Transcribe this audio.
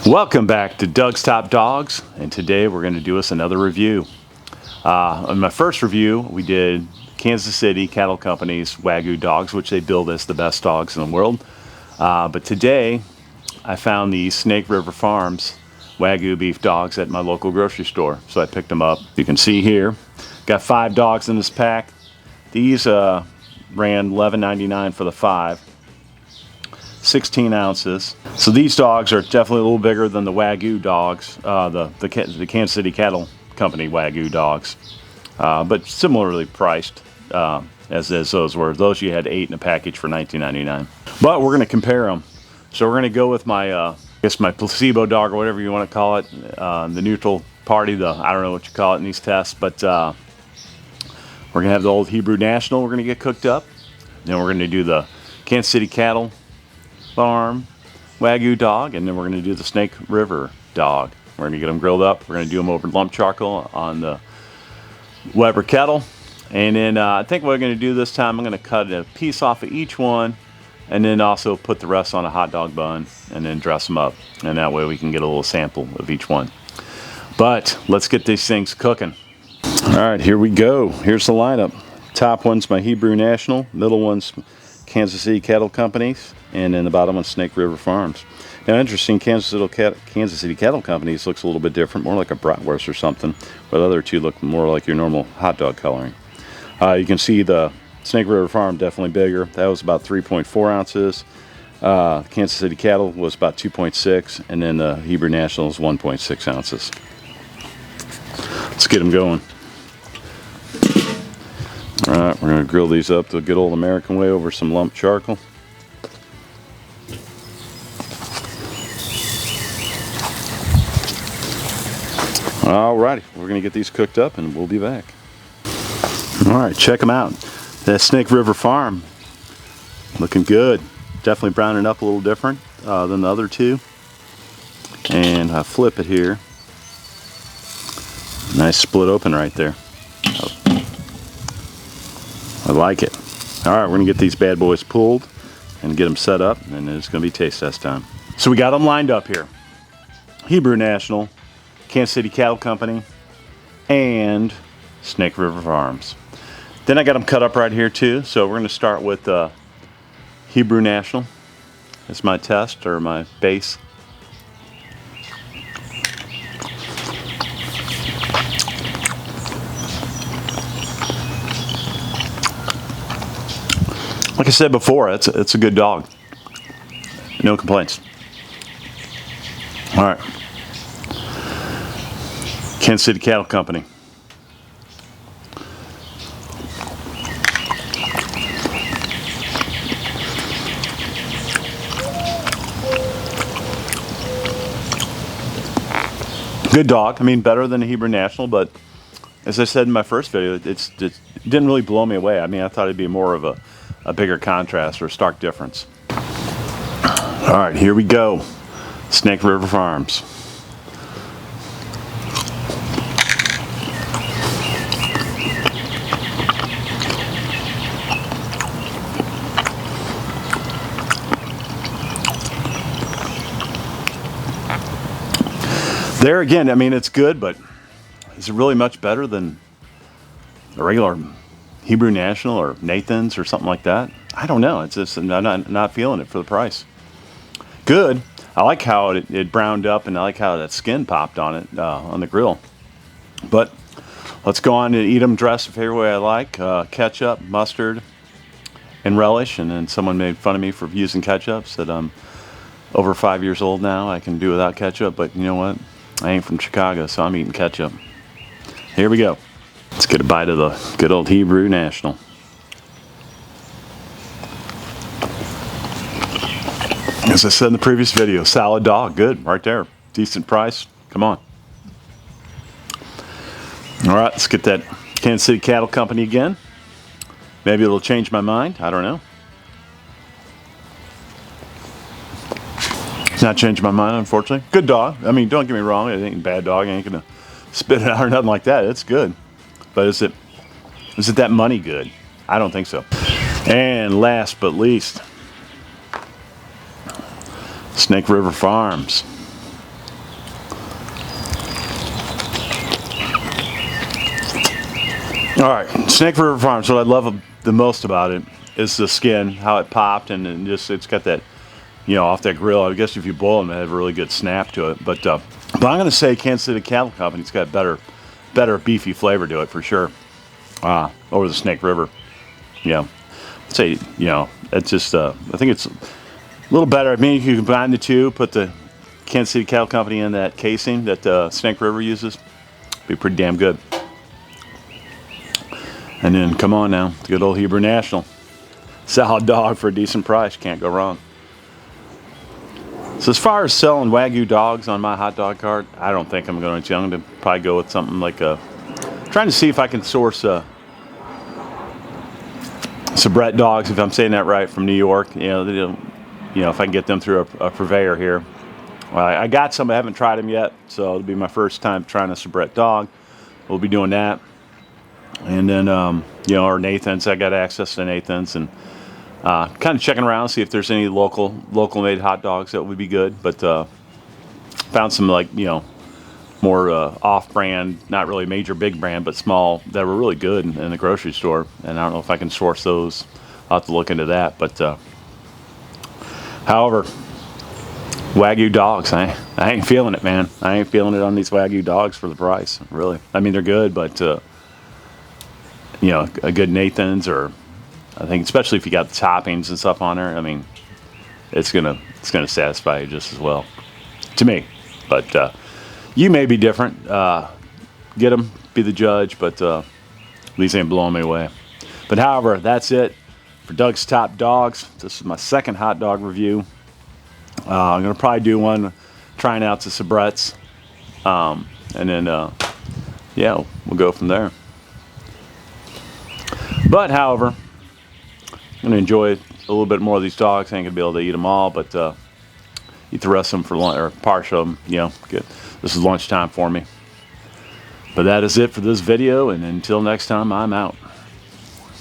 Welcome back to Doug's Top Dogs, and today we're going to do us another review. On my first review, we did Kansas City Cattle Company's Wagyu dogs, which they build as the best dogs in the world. But today, I found the Snake River Farms Wagyu beef dogs at my local grocery store, so I picked them up. You can see here, got 5 dogs in this pack. These ran $11.99 for the 5. 16 ounces. So these dogs are definitely a little bigger than the Wagyu dogs, the Kansas City Cattle Company Wagyu dogs, but similarly priced as those were. Those you had 8 in a package for $19.99. But we're going to compare them. So we're going to go with my, I guess my placebo dog or whatever you want to call it, the neutral party. I don't know what you call it in these tests, but we're going to have the old Hebrew National. We're going to get cooked up. Then we're going to do the Kansas City Cattle Farm Wagyu dog, and then we're going to do the Snake River dog. We're going to get them grilled up. We're going to do them over lump charcoal on the Weber kettle, and then I think what we're going to do this time, I'm going to cut a piece off of each one, and then also put the rest on a hot dog bun, and then dress them up, and that way we can get a little sample of each one. But let's get these things cooking. All right, here we go. Here's the lineup. Top one's my Hebrew National, middle one's Kansas City Cattle Companies, and then the bottom one's Snake River Farms. Now, interesting, Kansas City Cattle Companies looks a little bit different, more like a bratwurst or something, but the other two look more like your normal hot dog coloring. You can see the Snake River Farm definitely bigger. That was about 3.4 ounces. Kansas City Cattle was about 2.6, and then the Hebrew National is 1.6 ounces. Let's get them going. All right, we're going to grill these up the good old American way over some lump charcoal. Alrighty, we're going to get these cooked up and we'll be back. Alright, check them out. That Snake River Farm, looking good. Definitely browning up a little different than the other two. And I flip it here. Nice split open right there. I like it. Alright, we're going to get these bad boys pulled and get them set up, and it's going to be taste test time. So we got them lined up here. Hebrew National, Kansas City Cattle Company, and Snake River Farms. Then I got them cut up right here too, so we're going to start with Hebrew National. That's my test, or my base. Like I said before, it's a good dog. No complaints. All right. Kansas City Cattle Company. Good dog. I mean, better than the Hebrew National, but as I said in my first video, it didn't really blow me away. I mean, I thought it'd be more of a bigger contrast or a stark difference. All right, here we go. Snake River Farms. There again, I mean, it's good, but is it really much better than a regular Hebrew National or Nathan's or something like that? I don't know. It's just, I'm not feeling it for the price. Good. I like how it browned up, and I like how that skin popped on it on the grill. But let's go on and eat them dressed the favorite way I like. Ketchup, mustard, and relish. And then someone made fun of me for using ketchup, said I'm over 5 years old now. I can do without ketchup, but you know what? I ain't from Chicago, so I'm eating ketchup. Here we go. Let's get a bite of the good old Hebrew National. As I said in the previous video, solid dog, good, right there. Decent price, come on. All right, let's get that Kansas City Cattle Company again. Maybe it'll change my mind, I don't know. It's not changing my mind, unfortunately. Good dog. I mean, don't get me wrong. It ain't a bad dog. I ain't gonna spit it out or nothing like that. It's good. But is it that money good? I don't think so. And last but least, Snake River Farms. All right, Snake River Farms. What I love the most about it is the skin, how it popped, and just it's got that, you know, off that grill. I guess if you boil them, it has a really good snap to it. But I'm going to say Kansas City Cattle Company's got better beefy flavor to it for sure. Over the Snake River. Yeah, I'd say, you know, it's just I think it's a little better. I mean, you can combine the two, put the Kansas City Cattle Company in that casing that Snake River uses. Be pretty damn good. And then come on now, the good old Hebrew National. Solid dog for a decent price, can't go wrong. So as far as selling Wagyu dogs on my hot dog cart, I don't think I'm going to. I'm going to probably go with something like trying to see if I can source Sabrett dogs, if I'm saying that right, from New York. You know, if I can get them through a purveyor here. I got some, I haven't tried them yet, so it'll be my first time trying a Sabrett dog. We'll be doing that. And then, you know, our Nathan's, I got access to Nathan's, and kind of checking around, see if there's any local made hot dogs that would be good. But found some, like, you know, more off-brand, not really major big brand, but small, that were really good in the grocery store. And I don't know if I can source those. I'll have to look into that. But however, Wagyu dogs, I ain't feeling it, man. I ain't feeling it on these Wagyu dogs for the price, really. I mean, they're good, but you know, a good Nathan's, or I think especially if you got the toppings and stuff on there, I mean, it's gonna satisfy you just as well, to me. But you may be different. Get them, be the judge, but these ain't blowing me away. But however, that's it for Doug's Top Dogs. This is my second hot dog review. I'm gonna probably do one trying out the Sabretts, and then yeah, we'll go from there. But however, I'm gonna enjoy a little bit more of these dogs. I ain't gonna be able to eat them all, but eat the rest of them for lunch, or partial of them. You know, good. This is lunchtime for me. But that is it for this video, and until next time, I'm out.